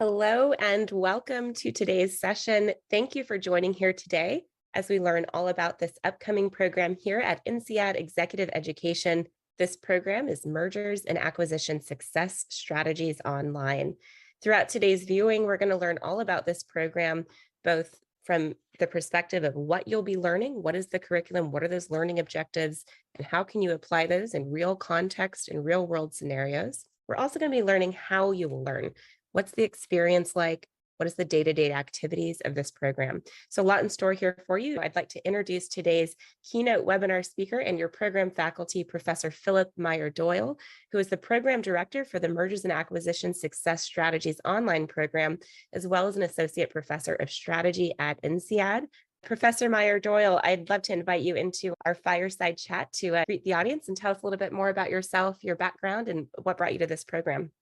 Hello and welcome to today's session. Thank you for joining here today as we learn all about this upcoming program here at INSEAD Executive Education. This program is Mergers and Acquisition Success Strategies Online. Throughout today's viewing, we're going to learn all about this program, both from the perspective of what you'll be learning, what is the curriculum, what are those learning objectives, and how can you apply those in real context and real world scenarios. We're also going to be learning how you will learn. What's the experience like? What is the day-to-day activities of this program? So a lot in store here for you. I'd like to introduce today's keynote webinar speaker and your program faculty, Professor Philip Meyer-Doyle, who is the program director for the Mergers and Acquisition Success Strategies online program, as well as an associate professor of strategy at INSEAD. Professor Meyer-Doyle, I'd love to invite you into our fireside chat to greet the audience and tell us a little bit more about yourself, your background, and what brought you to this program.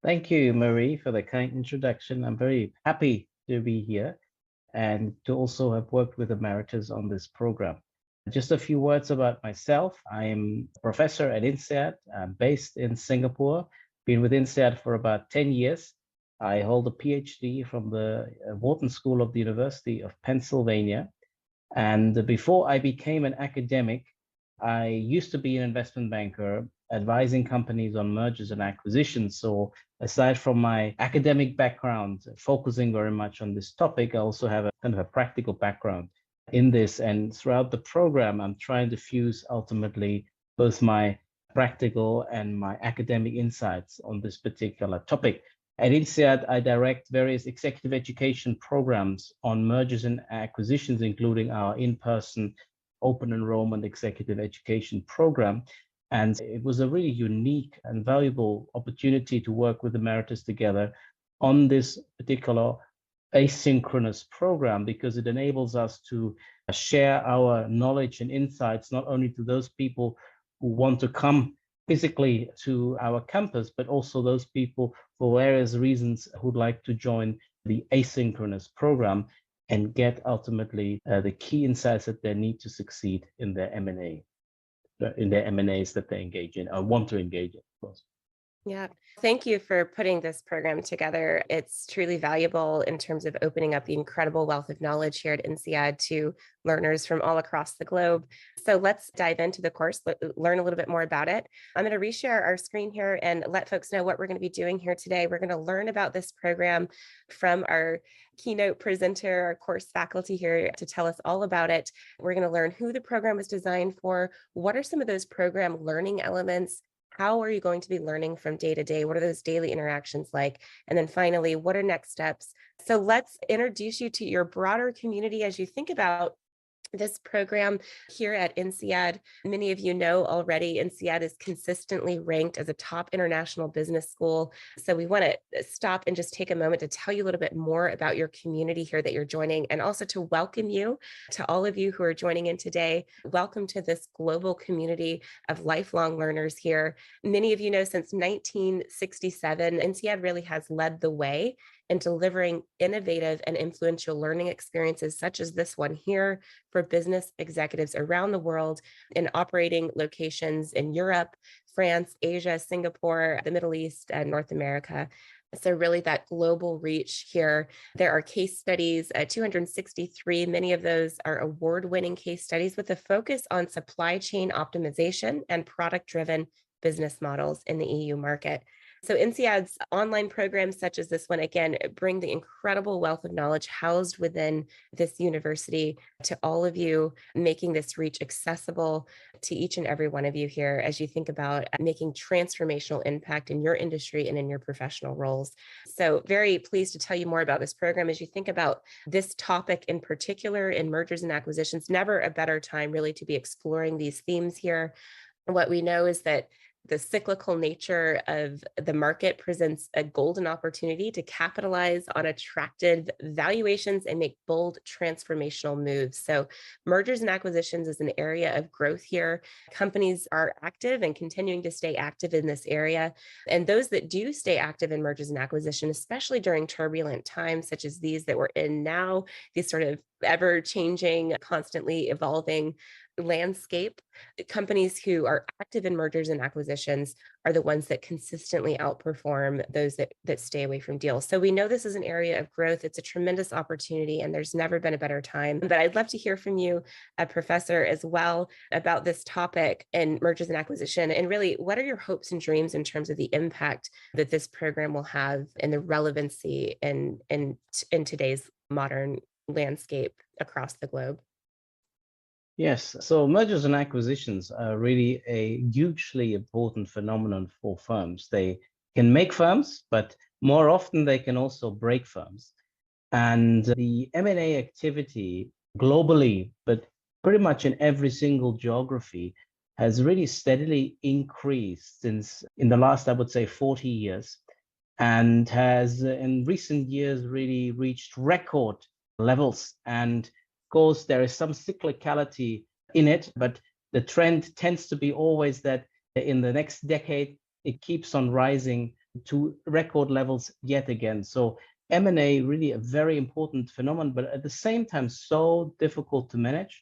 Thank you, Marie, for the kind introduction. I'm very happy to be here and to also have worked with Emeritus on this program. Just a few words about myself. I'm a professor at INSEAD. I'm based in Singapore, been with INSEAD for about 10 years. I hold a PhD from the Wharton School of the University of Pennsylvania. And before I became an academic, I used to be an investment banker advising companies on mergers and acquisitions. So aside from my academic background, focusing very much on this topic, I also have a kind of a practical background in this. And throughout the program, I'm trying to fuse ultimately both my practical and my academic insights on this particular topic. At INSEAD, I direct various executive education programs on mergers and acquisitions, including our in-person open enrollment executive education program. And it was a really unique and valuable opportunity to work with Emeritus together on this particular asynchronous program, because it enables us to share our knowledge and insights, not only to those people who want to come physically to our campus, but also those people for various reasons who'd like to join the asynchronous program and get ultimately the key insights that they need to succeed in their M&A. In their M&As that they engage in or want to engage in, of course. Yeah, thank you for putting this program together. It's truly valuable in terms of opening up the incredible wealth of knowledge here at INSEAD to learners from all across the globe. So let's dive into the course, learn a little bit more about it. I'm going to reshare our screen here and let folks know what we're going to be doing here today. We're going to learn about this program from our keynote presenter, our course faculty here to tell us all about it. We're going to learn who the program was designed for, what are some of those program learning elements, how are you going to be learning from day to day? What are those daily interactions like? And then finally, what are next steps? So let's introduce you to your broader community as you think about this program here at INSEAD. Many of you know already, INSEAD is consistently ranked as a top international business school. So we want to stop and just take a moment to tell you a little bit more about your community here that you're joining, and also to welcome you to all of you who are joining in today. Welcome to this global community of lifelong learners here. Many of you know since 1967, INSEAD really has led the way in delivering innovative and influential learning experiences such as this one here for business executives around the world in operating locations in Europe, France, Asia, Singapore, the Middle East, and North America. So really that global reach here. There are case studies, 263. Many of those are award-winning case studies with a focus on supply chain optimization and product-driven business models in the EU market. So INSEAD's online programs such as this one, again, bring the incredible wealth of knowledge housed within this university to all of you, making this reach accessible to each and every one of you here as you think about making transformational impact in your industry and in your professional roles. So very pleased to tell you more about this program as you think about this topic in particular in mergers and acquisitions. Never a better time really to be exploring these themes here. What we know is that the cyclical nature of the market presents a golden opportunity to capitalize on attractive valuations and make bold transformational moves. So mergers and acquisitions is an area of growth here. Companies are active and continuing to stay active in this area. And those that do stay active in mergers and acquisition, especially during turbulent times such as these that we're in now, these sort of ever changing, constantly evolving landscape. Companies who are active in mergers and acquisitions are the ones that consistently outperform those that stay away from deals. So we know this is an area of growth. It's a tremendous opportunity, and there's never been a better time. But I'd love to hear from you, a professor, as well about this topic and mergers and acquisition. And really, what are your hopes and dreams in terms of the impact that this program will have and the relevancy in today's modern landscape across the globe? Yes, so mergers and acquisitions are really a hugely important phenomenon for firms. They can make firms, but more often they can also break firms. And the M&A activity globally, but pretty much in every single geography, has really steadily increased since in the last, I would say, 40 years, and has in recent years really reached record levels. And of course, there is some cyclicality in it, but the trend tends to be always that in the next decade, it keeps on rising to record levels yet again. So M&A really a very important phenomenon, but at the same time, so difficult to manage.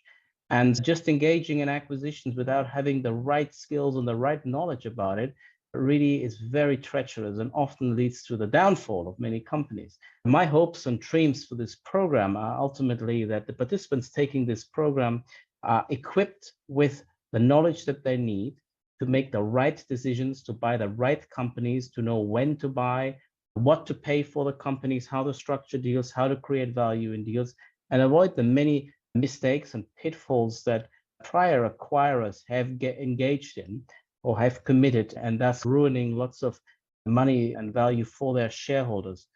And just engaging in acquisitions without having the right skills and the right knowledge about it really is very treacherous and often leads to the downfall of many companies. My hopes and dreams for this program are ultimately that the participants taking this program are equipped with the knowledge that they need to make the right decisions, to buy the right companies, to know when to buy, what to pay for the companies, how to structure deals, how to create value in deals, and avoid the many mistakes and pitfalls that prior acquirers have engaged in or have committed, and thus ruining lots of money and value for their shareholders.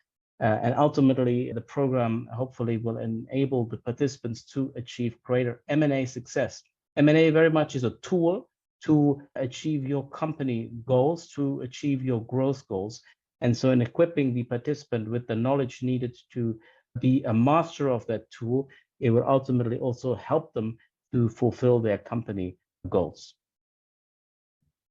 And ultimately, the program hopefully will enable the participants to achieve greater M&A success. M&A very much is a tool to achieve your company goals, to achieve your growth goals. And so in equipping the participant with the knowledge needed to be a master of that tool, it will ultimately also help them to fulfill their company goals.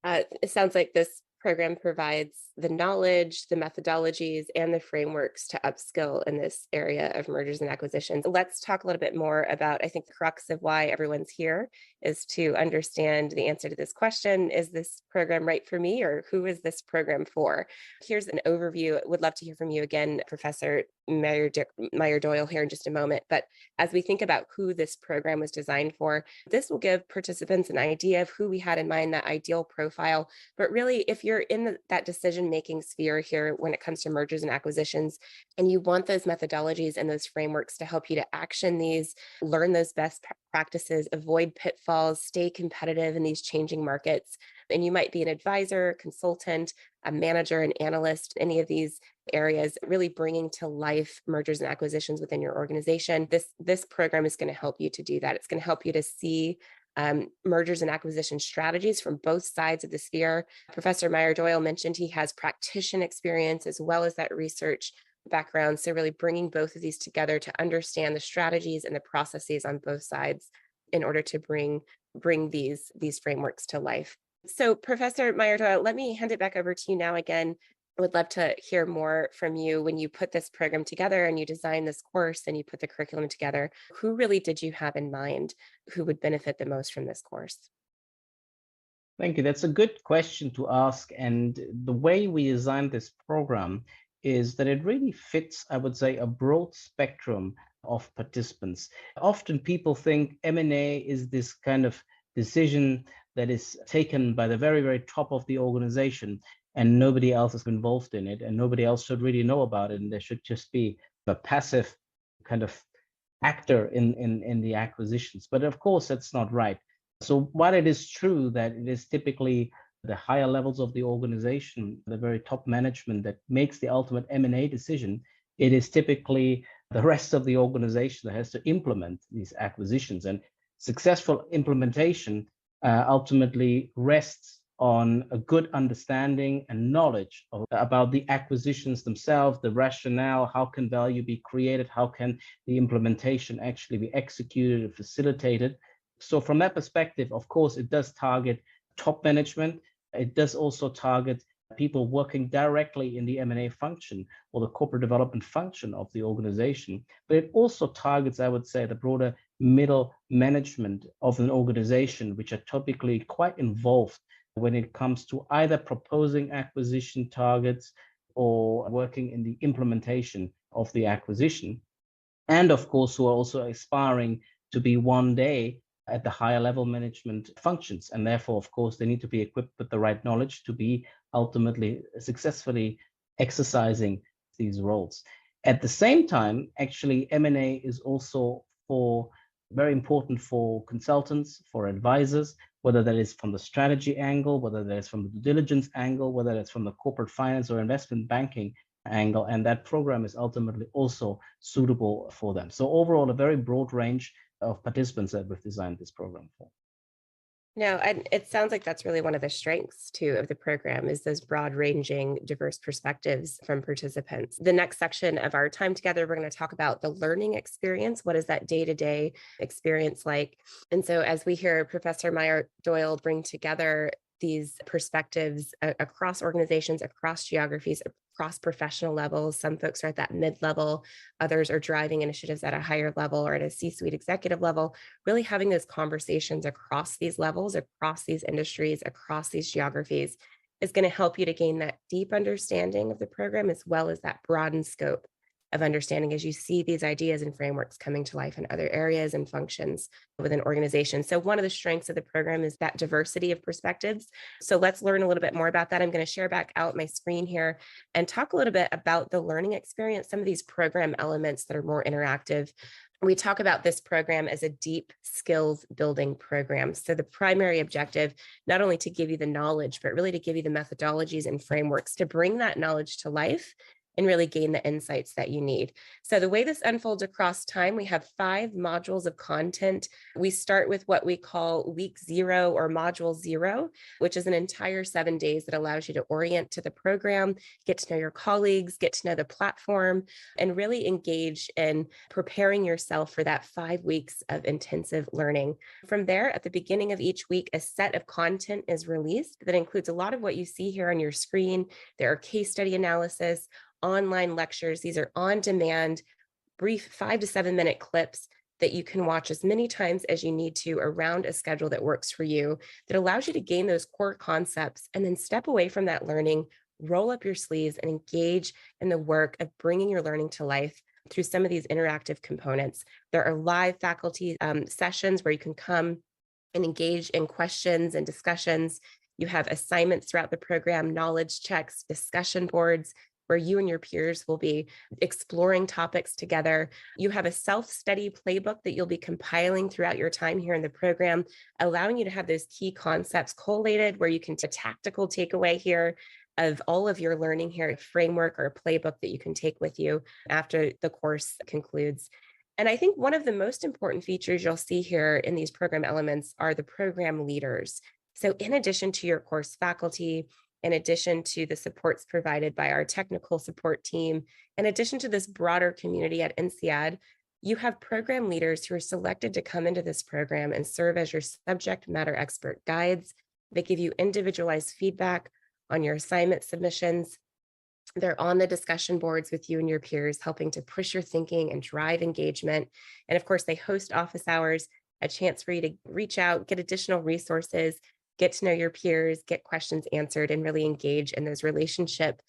It sounds like this program provides the knowledge, the methodologies, and the frameworks to upskill in this area of mergers and acquisitions. Let's talk a little bit more about, I think, the crux of why everyone's here is to understand the answer to this question. Is this program right for me, or who is this program for? Here's an overview. Would love to hear from you again, Professor Meyer-Doyle, here in just a moment. But as we think about who this program was designed for, this will give participants an idea of who we had in mind, that ideal profile. But really, if you're in that decision-making sphere here when it comes to mergers and acquisitions, and you want those methodologies and those frameworks to help you to action these, learn those best practices, avoid pitfalls, stay competitive in these changing markets, and you might be an advisor, consultant, a manager, an analyst, any of these areas, really bringing to life mergers and acquisitions within your organization. This program is going to help you to do that. It's going to help you to see mergers and acquisition strategies from both sides of the sphere. Professor Meyer-Doyle mentioned he has practitioner experience as well as that research background. So really bringing both of these together to understand the strategies and the processes on both sides in order to bring these frameworks to life. So Professor Meyer-Doyle, let me hand it back over to you now again. I would love to hear more from you. When you put this program together and you designed this course and you put the curriculum together, who really did you have in mind who would benefit the most from this course? Thank you. That's a good question to ask. And the way we designed this program is that it really fits, I would say, a broad spectrum of participants. Often people think M&A is this kind of decision that is taken by the very, very top of the organization, and nobody else is involved in it, and nobody else should really know about it. And there should just be a passive kind of actor in the acquisitions. But of course, that's not right. So while it is true that it is typically the higher levels of the organization, the very top management that makes the ultimate M&A decision, it is typically the rest of the organization that has to implement these acquisitions. And successful implementation ultimately rests on a good understanding and knowledge about the acquisitions themselves, the rationale, how can value be created, how can the implementation actually be executed and facilitated. So from that perspective, of course, it does target top management. It does also target people working directly in the M&A function or the corporate development function of the organization, but it also targets, I would say, the broader middle management of an organization, which are typically quite involved when it comes to either proposing acquisition targets or working in the implementation of the acquisition. And of course, who are also aspiring to be one day at the higher level management functions. And therefore, of course, they need to be equipped with the right knowledge to be ultimately successfully exercising these roles. At the same time, actually, M&A is also very important for consultants, for advisors, whether that is from the strategy angle, whether that is from the due diligence angle, whether that's from the corporate finance or investment banking angle, and that program is ultimately also suitable for them. So overall, a very broad range of participants that we've designed this program for. No, and it sounds like that's really one of the strengths too of the program is those broad ranging, diverse perspectives from participants. The next section of our time together, we're going to talk about the learning experience. What is that day-to-day experience like? And so as we hear Professor Meyer Doyle bring together these perspectives across organizations, across geographies, across professional levels. Some folks are at that mid-level, others are driving initiatives at a higher level or at a C-suite executive level, really having those conversations across these levels, across these industries, across these geographies is going to help you to gain that deep understanding of the program as well as that broadened scope of understanding as you see these ideas and frameworks coming to life in other areas and functions within organizations. So one of the strengths of the program is that diversity of perspectives. So let's learn a little bit more about that. I'm going to share back out my screen here and talk a little bit about the learning experience, some of these program elements that are more interactive. We talk about this program as a deep skills building program. So the primary objective, not only to give you the knowledge, but really to give you the methodologies and frameworks to bring that knowledge to life and really gain the insights that you need. So the way this unfolds across time, we have 5 modules of content. We start with what we call week 0 or module 0, which is an entire 7 days that allows you to orient to the program, get to know your colleagues, get to know the platform, and really engage in preparing yourself for that 5 weeks of intensive learning. From there, at the beginning of each week, a set of content is released that includes a lot of what you see here on your screen. There are case study analysis, online lectures. These are on demand, brief 5 to 7 minute clips that you can watch as many times as you need to around a schedule that works for you, that allows you to gain those core concepts and then step away from that learning, roll up your sleeves and engage in the work of bringing your learning to life through some of these interactive components. There are live faculty sessions where you can come and engage in questions and discussions. You have assignments throughout the program, knowledge checks, discussion boards, where you and your peers will be exploring topics together. You have a self-study playbook that you'll be compiling throughout your time here in the program, allowing you to have those key concepts collated where you can take a tactical takeaway here of all of your learning here, a framework or a playbook that you can take with you after the course concludes. And I think one of the most important features you'll see here in these program elements are the program leaders. So in addition to your course faculty, in addition to the supports provided by our technical support team, in addition to this broader community at INSEAD, you have program leaders who are selected to come into this program and serve as your subject matter expert guides. They give you individualized feedback on your assignment submissions. They're on the discussion boards with you and your peers, helping to push your thinking and drive engagement. And of course, they host office hours, a chance for you to reach out, get additional resources, get to know your peers, get questions answered, and really engage in those relationship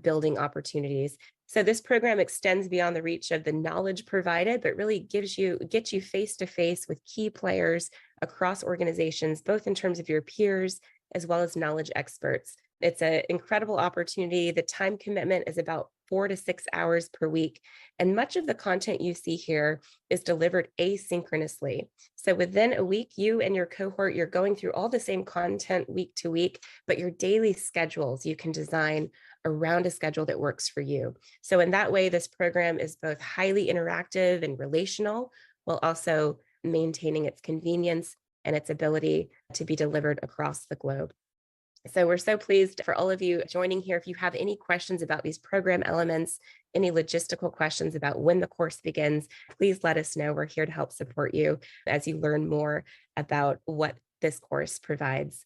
building opportunities. So this program extends beyond the reach of the knowledge provided, but really gets you face to face with key players across organizations, both in terms of your peers as well as knowledge experts. It's an incredible opportunity. The time commitment is about 4 to 6 hours per week. And much of the content you see here is delivered asynchronously. So within a week, you and your cohort, you're going through all the same content week to week, but your daily schedules you can design around a schedule that works for you. So in that way, this program is both highly interactive and relational, while also maintaining its convenience and its ability to be delivered across the globe. So we're so pleased for all of you joining here. If you have any questions about these program elements, any logistical questions about when the course begins, please let us know. We're here to help support you as you learn more about what this course provides.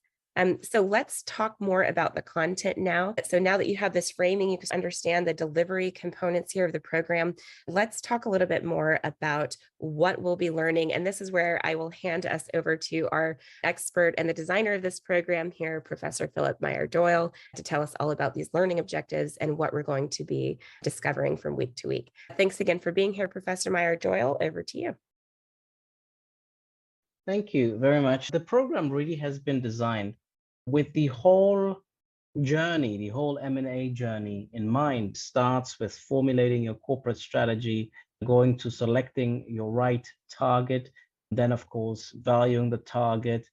So let's talk more about the content now. So now that you have this framing, you can understand the delivery components here of the program. Let's talk a little bit more about what we'll be learning. And this is where I will hand us over to our expert and the designer of this program here, Professor Philip Meyer Doyle, to tell us all about these learning objectives and what we're going to be discovering from week to week. Thanks again for being here, Professor Meyer Doyle. Over to you. Thank you very much. The program really has been designed with the whole journey, the whole M&A journey in mind. Starts with formulating your corporate strategy, going to selecting your right target, then of course valuing the target,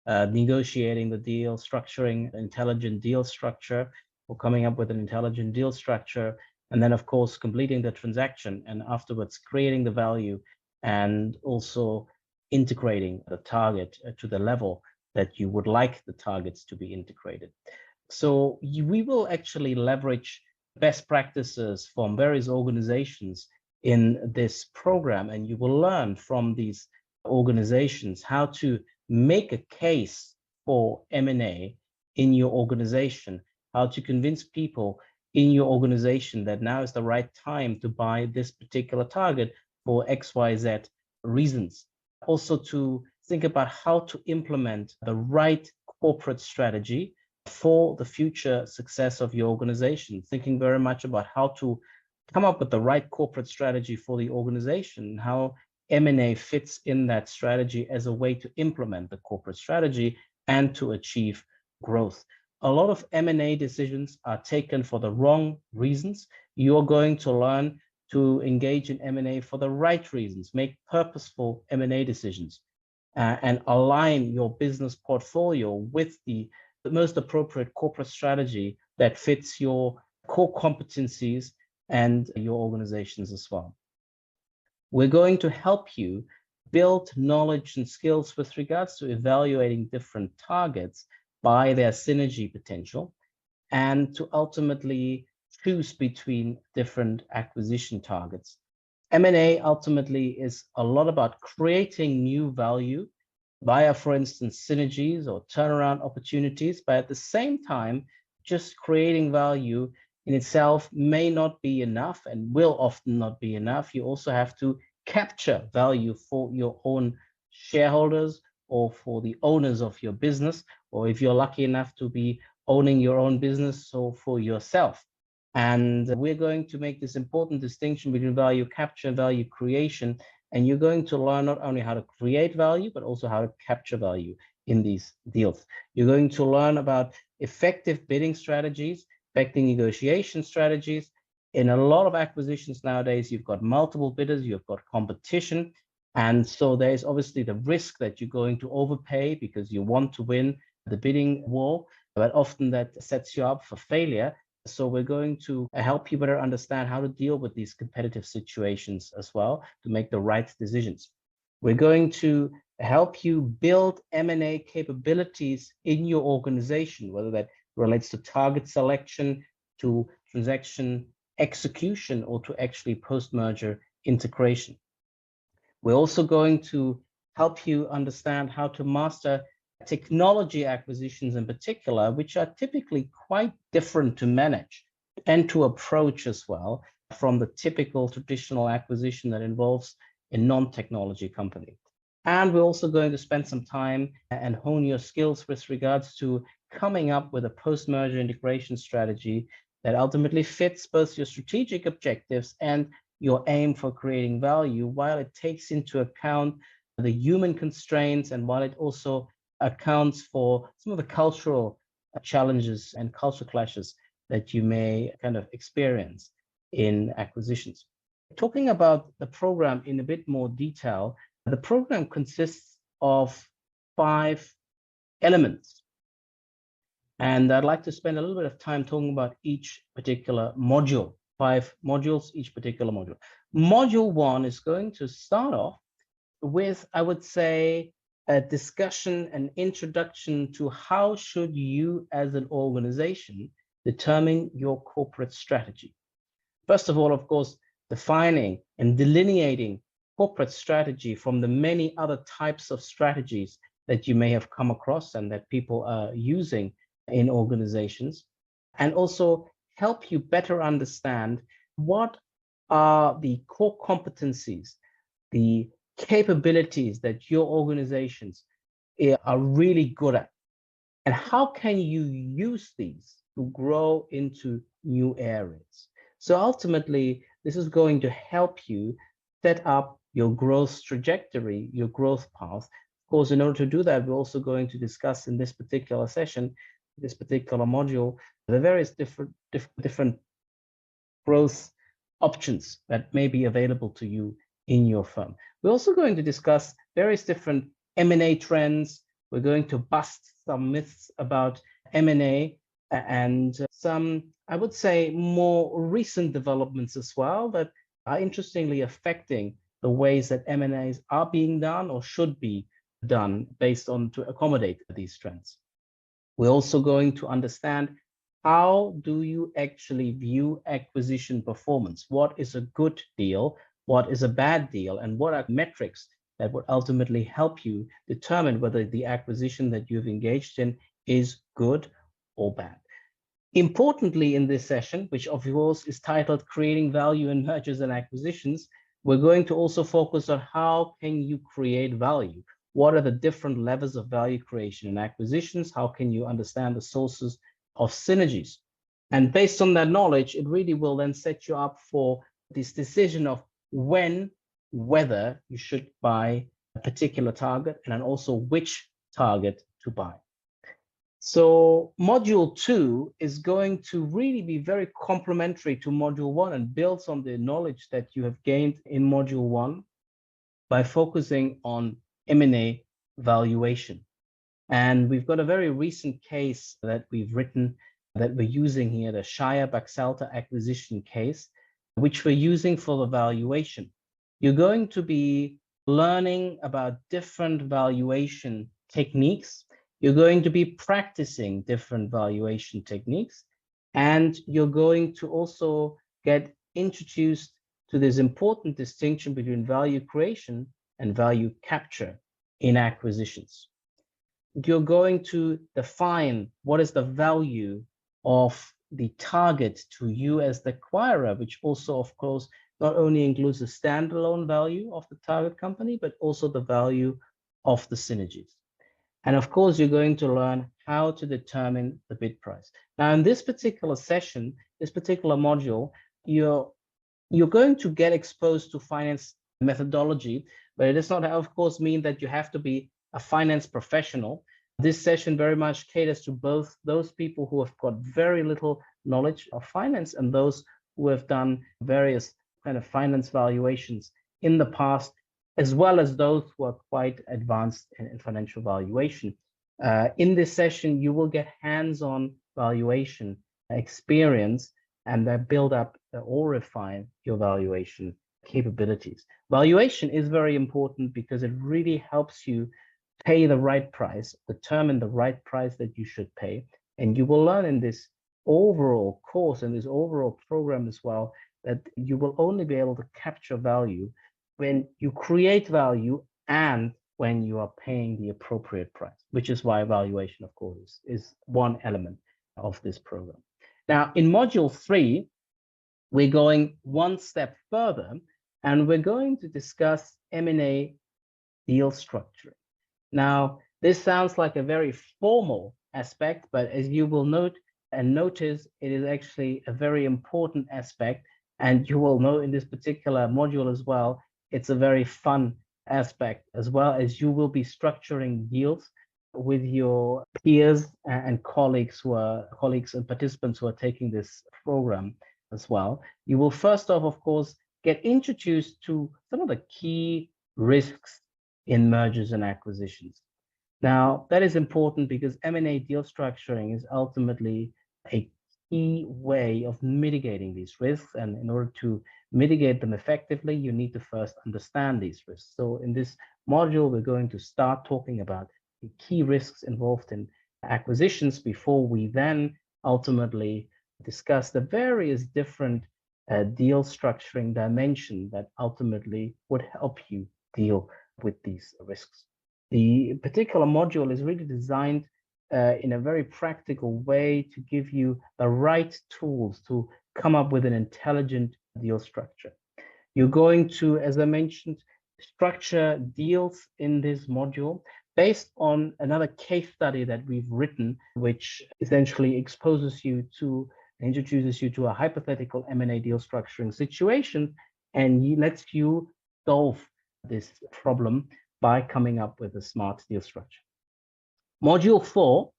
negotiating the deal, structuring intelligent deal structure, or coming up with an intelligent deal structure, and then of course completing the transaction, and afterwards creating the value, and also integrating the target to the level that you would like the targets to be integrated. So we will actually leverage best practices from various organizations in this program, and you will learn from these organizations how to make a case for M&A in your organization, how to convince people in your organization that now is the right time to buy this particular target for XYZ reasons. Also to think about how to implement the right corporate strategy for the future success of your organization, thinking very much about how to come up with the right corporate strategy for the organization, how M&A fits in that strategy as a way to implement the corporate strategy and to achieve growth. A lot of M&A decisions are taken for the wrong reasons. You're going to learn to engage in M&A for the right reasons, make purposeful M&A decisions, and align your business portfolio with the most appropriate corporate strategy that fits your core competencies and your organizations as well. We're going to help you build knowledge and skills with regards to evaluating different targets by their synergy potential, and to ultimately choose between different acquisition targets. M&A ultimately is a lot about creating new value via, for instance, synergies or turnaround opportunities, but at the same time, just creating value in itself may not be enough and will often not be enough. You also have to capture value for your own shareholders or for the owners of your business, or if you're lucky enough to be owning your own business, so for yourself. And we're going to make this important distinction between value capture and value creation. And you're going to learn not only how to create value, but also how to capture value in these deals. You're going to learn about effective bidding strategies, effective negotiation strategies. In a lot of acquisitions nowadays, you've got multiple bidders, you've got competition. And so there's obviously the risk that you're going to overpay because you want to win the bidding war, but often that sets you up for failure. So we're going to help you better understand how to deal with these competitive situations as well to make the right decisions. We're going to help you build M&A capabilities in your organization, whether that relates to target selection, to transaction execution, or to actually post-merger integration. We're also going to help you understand how to master technology acquisitions in particular, which are typically quite different to manage and to approach as well from the typical traditional acquisition that involves a non-technology company. And we're also going to spend some time and hone your skills with regards to coming up with a post-merger integration strategy that ultimately fits both your strategic objectives and your aim for creating value, while it takes into account the human constraints and while it also accounts for some of the cultural challenges and cultural clashes that you may kind of experience in acquisitions. Talking about the program in a bit more detail, the program consists of 5 elements. And I'd like to spend a little bit of time talking about each particular module, 5 modules, each particular module. Module 1 is going to start off with, I would say, a discussion, an introduction to how should you as an organization determine your corporate strategy. First of all, of course, defining and delineating corporate strategy from the many other types of strategies that you may have come across and that people are using in organizations, and also help you better understand what are the core competencies, the capabilities that your organizations are really good at, and how can you use these to grow into new areas. So ultimately, this is going to help you set up your growth trajectory, your growth path. Of course, in order to do that, we're also going to discuss in this particular session, this particular module, the various different growth options that may be available to you in your firm. We're also going to discuss various different M&A trends. We're going to bust some myths about M&A and some, I would say, more recent developments as well that are interestingly affecting the ways that M&As are being done or should be done based on to accommodate these trends. We're also going to understand how do you actually view acquisition performance? What is a good deal? What is a bad deal? And what are metrics that would ultimately help you determine whether the acquisition that you've engaged in is good or bad? Importantly, in this session, which of course is titled Creating Value in Mergers and Acquisitions, we're going to also focus on how can you create value? What are the different levels of value creation in acquisitions? How can you understand the sources of synergies? And based on that knowledge, it really will then set you up for this decision of when, whether you should buy a particular target, and then also which target to buy. So module 2 is going to really be very complementary to module 1 and builds on the knowledge that you have gained in module 1 by focusing on M&A valuation. And we've got a very recent case that we've written that we're using here, the Shire Baxalta acquisition case, which we're using for the valuation. You're going to be learning about different valuation techniques. You're going to be practicing different valuation techniques, and you're going to also get introduced to this important distinction between value creation and value capture in acquisitions. You're going to define what is the value of the target to you as the acquirer, which also, of course, not only includes the standalone value of the target company, but also the value of the synergies. And of course, you're going to learn how to determine the bid price. Now, in this particular session, this particular module, you're going to get exposed to finance methodology, but it does not, of course, mean that you have to be a finance professional. This session very much caters to both those people who have got very little knowledge of finance and those who have done various kind of finance valuations in the past, as well as those who are quite advanced in financial valuation. In this session, you will get hands-on valuation experience and that build up or refine your valuation capabilities. Valuation is very important because it really helps you pay the right price, determine the right price that you should pay. And you will learn in this overall course and this overall program as well that you will only be able to capture value when you create value and when you are paying the appropriate price, which is why valuation, of course, is one element of this program. Now, in module 3, we're going one step further, and we're going to discuss M&A deal structuring. Now, this sounds like a very formal aspect, but as you will note and notice, it is actually a very important aspect. And you will know in this particular module as well, it's a very fun aspect, as well as you will be structuring deals with your peers and colleagues and participants who are taking this program as well. You will first off, of course, get introduced to some of the key risks in mergers and acquisitions. Now, that is important because M&A deal structuring is ultimately a key way of mitigating these risks. And in order to mitigate them effectively, you need to first understand these risks. So in this module, we're going to start talking about the key risks involved in acquisitions before we then ultimately discuss the various different deal structuring dimensions that ultimately would help you deal with these risks. The particular module is really designed in a very practical way to give you the right tools to come up with an intelligent deal structure. You're going to, as I mentioned, structure deals in this module based on another case study that we've written, which essentially introduces you to a hypothetical M&A deal structuring situation and lets you solve this problem by coming up with a smart deal structure. Module 4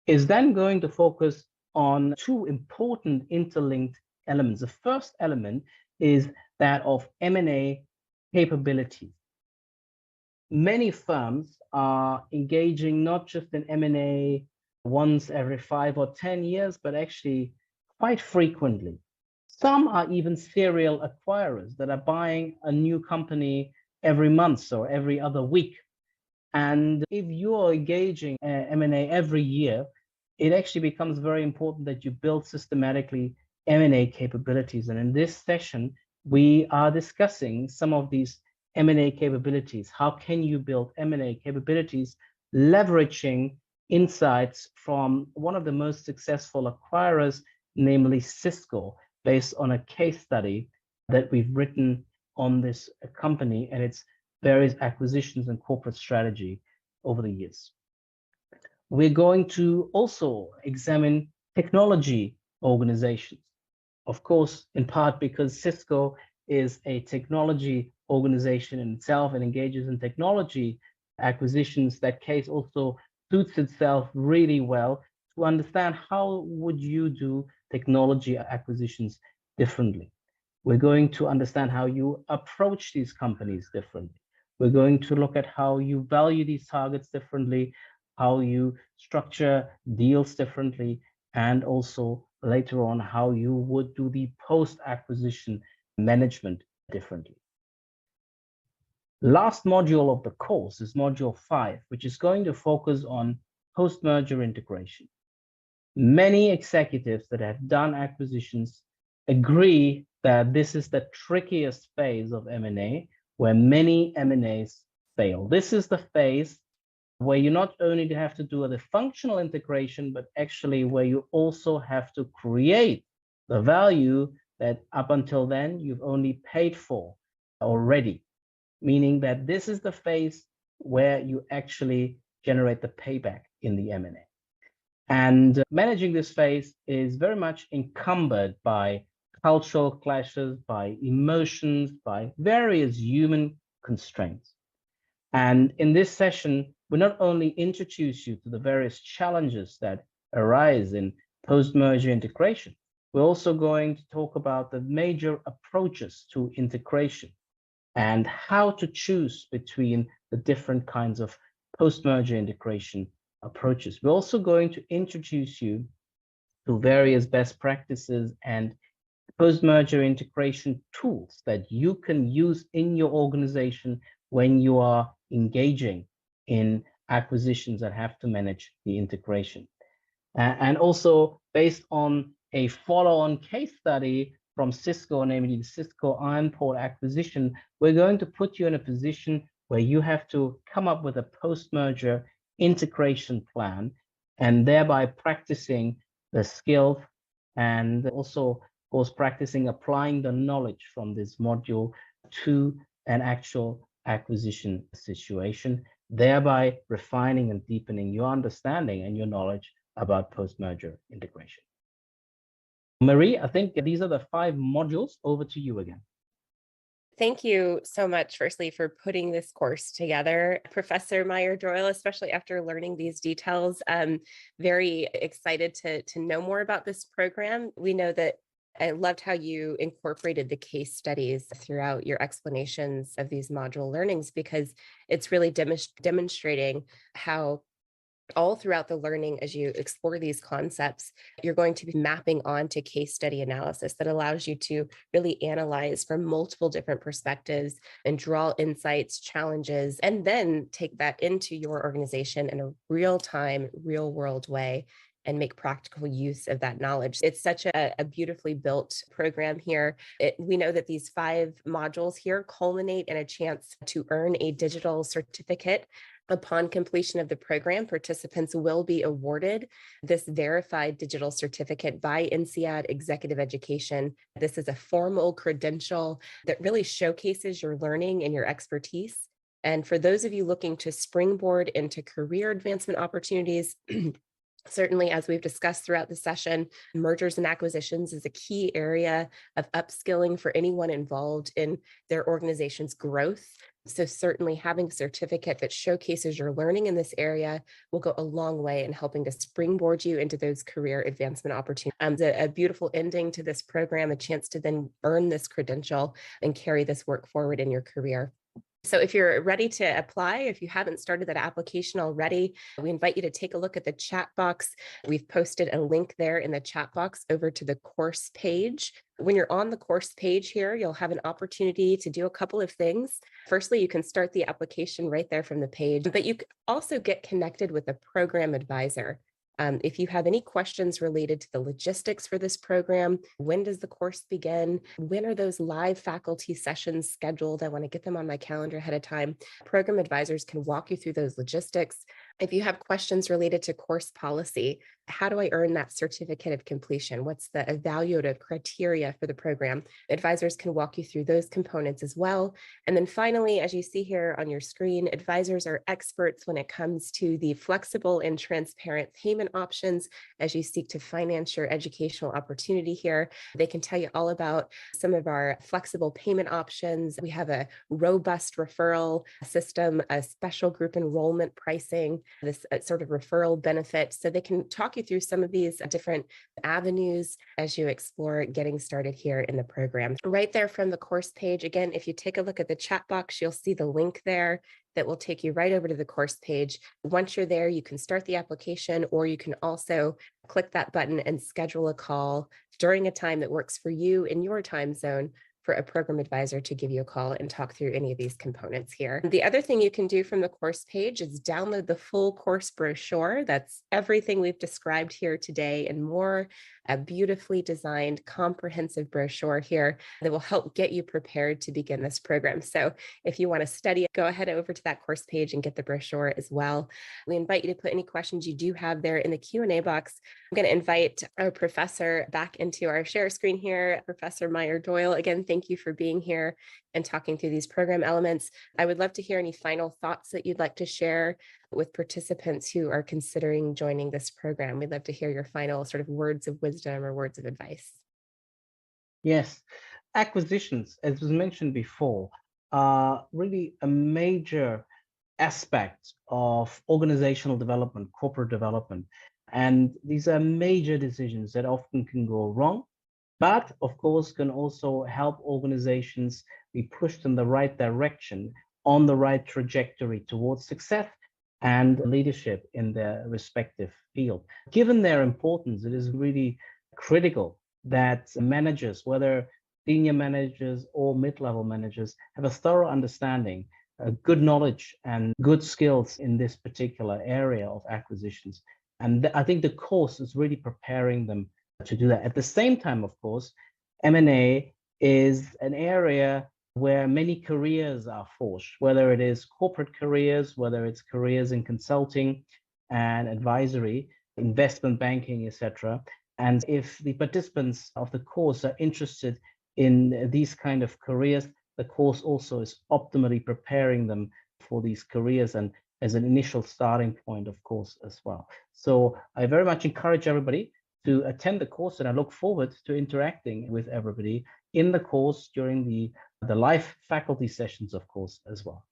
is then going to focus on two important interlinked elements. The first element is that of M&A capabilities. Many firms are engaging not just in M&A once every 5 or 10 years, but actually quite frequently. Some are even serial acquirers that are buying a new company every month or every other week. And if you're engaging M&A every year, it actually becomes very important that you build systematically M&A capabilities. And in this session, we are discussing some of these M&A capabilities. How can you build M&A capabilities leveraging insights from one of the most successful acquirers, namely Cisco, based on a case study that we've written on this company and its various acquisitions and corporate strategy over the years. We're going to also examine technology organizations. Of course, in part because Cisco is a technology organization in itself and engages in technology acquisitions, that case also suits itself really well to understand how would you do technology acquisitions differently. We're going to understand how you approach these companies differently. We're going to look at how you value these targets differently, how you structure deals differently, and also later on how you would do the post-acquisition management differently. Last module of the course is module 5, which is going to focus on post-merger integration. Many executives that have done acquisitions agree that this is the trickiest phase of M&A, where many M&As fail. This is the phase where you not only have to do the functional integration, but actually where you also have to create the value that up until then you've only paid for already, meaning that this is the phase where you actually generate the payback in the M&A. And managing this phase is very much encumbered by cultural clashes, by emotions, by various human constraints. And in this session, we not only introduce you to the various challenges that arise in post-merger integration, we're also going to talk about the major approaches to integration and how to choose between the different kinds of post-merger integration approaches. We're also going to introduce you to various best practices and post-merger integration tools that you can use in your organization when you are engaging in acquisitions that have to manage the integration. And also based on a follow-on case study from Cisco, namely the Cisco Ironport acquisition, we're going to put you in a position where you have to come up with a post-merger integration plan and thereby practicing the skills and also, of course, practicing applying the knowledge from this module to an actual acquisition situation, thereby refining and deepening your understanding and your knowledge about post-merger integration. Marie, I think these are the 5 modules. Over to you again. Thank you so much, firstly, for putting this course together. Professor Meyer-Doyle, especially after learning these details, I'm very excited to know more about this program. We know that I loved how you incorporated the case studies throughout your explanations of these module learnings, because it's really demonstrating how all throughout the learning, as you explore these concepts, you're going to be mapping onto case study analysis that allows you to really analyze from multiple different perspectives and draw insights, challenges, and then take that into your organization in a real-time, real-world way and make practical use of that knowledge. It's such a beautifully built program here. We know that these 5 modules here culminate in a chance to earn a digital certificate. Upon completion of the program, participants will be awarded this verified digital certificate by INSEAD Executive Education. This is a formal credential that really showcases your learning and your expertise. And for those of you looking to springboard into career advancement opportunities, certainly, as we've discussed throughout the session, mergers and acquisitions is a key area of upskilling for anyone involved in their organization's growth. So certainly having a certificate that showcases your learning in this area will go a long way in helping to springboard you into those career advancement opportunities. A beautiful ending to this program, a chance to then earn this credential and carry this work forward in your career. So if you're ready to apply, if you haven't started that application already, we invite you to take a look at the chat box. We've posted a link there in the chat box over to the course page. When you're on the course page here, you'll have an opportunity to do a couple of things. Firstly, you can start the application right there from the page, but you can also get connected with a program advisor. If you have any questions related to the logistics for this program, when does the course begin? When are those live faculty sessions scheduled? I want to get them on my calendar ahead of time. Program advisors can walk you through those logistics. If you have questions related to course policy, how do I earn that certificate of completion? What's the evaluative criteria for the program? Advisors can walk you through those components as well. And then finally, as you see here on your screen, advisors are experts when it comes to the flexible and transparent payment options as you seek to finance your educational opportunity here. They can tell you all about some of our flexible payment options. We have a robust referral system, a special group enrollment pricing, this sort of referral benefit. So they can talk you through some of these different avenues as you explore getting started here in the program. Right there from the course page, again, if you take a look at the chat box, you'll see the link there that will take you right over to the course page. Once you're there, you can start the application, or you can also click that button and schedule a call during a time that works for you in your time zone for a program advisor to give you a call and talk through any of these components here. The other thing you can do from the course page is download the full course brochure. That's everything we've described here today and more. A beautifully designed, comprehensive brochure here that will help get you prepared to begin this program. So if you want to study, go ahead over to that course page and get the brochure as well. We invite you to put any questions you do have there in the Q&A box. I'm going to invite our professor back into our share screen here, Professor Meyer Doyle. Again, thank you for being here and talking through these program elements. I would love to hear any final thoughts that you'd like to share with participants who are considering joining this program. We'd love to hear your final sort of words of wisdom or words of advice. Yes, acquisitions, as was mentioned before, are really a major aspect of organizational development, corporate development. And these are major decisions that often can go wrong, but of course can also help organizations be pushed in the right direction, on the right trajectory towards success and leadership in their respective field. Given their importance, it is really critical that managers, whether senior managers or mid-level managers, have a thorough understanding, good knowledge and good skills in this particular area of acquisitions. And I think the course is really preparing them to do that. At the same time, of course, M&A is an area where many careers are forged, whether it is corporate careers, whether it's careers in consulting and advisory, investment banking, etc. And if the participants of the course are interested in these kind of careers, the course also is optimally preparing them for these careers and as an initial starting point, of course, as well. So I very much encourage everybody to attend the course, and I look forward to interacting with everybody in the course during the live faculty sessions, of course, as well.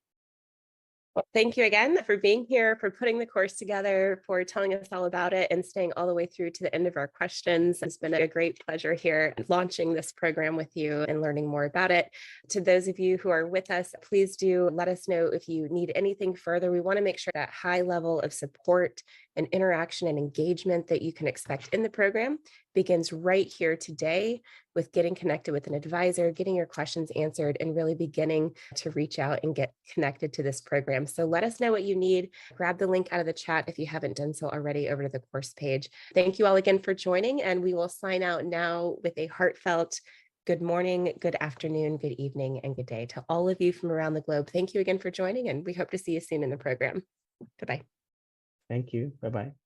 Well, thank you again for being here, for putting the course together, for telling us all about it and staying all the way through to the end of our questions. It's been a great pleasure here launching this program with you and learning more about it. To those of you who are with us, please do let us know if you need anything further. We want to make sure that high level of support and interaction and engagement that you can expect in the program begins right here today with getting connected with an advisor, getting your questions answered, and really beginning to reach out and get connected to this program. program. So let us know what you need. Grab the link out of the chat if you haven't done so already over to the course page. Thank you all again for joining, and we will sign out now with a heartfelt good morning, good afternoon, good evening, and good day to all of you from around the globe. Thank you again for joining, and we hope to see you soon in the program. Bye-bye. Thank you. Bye-bye.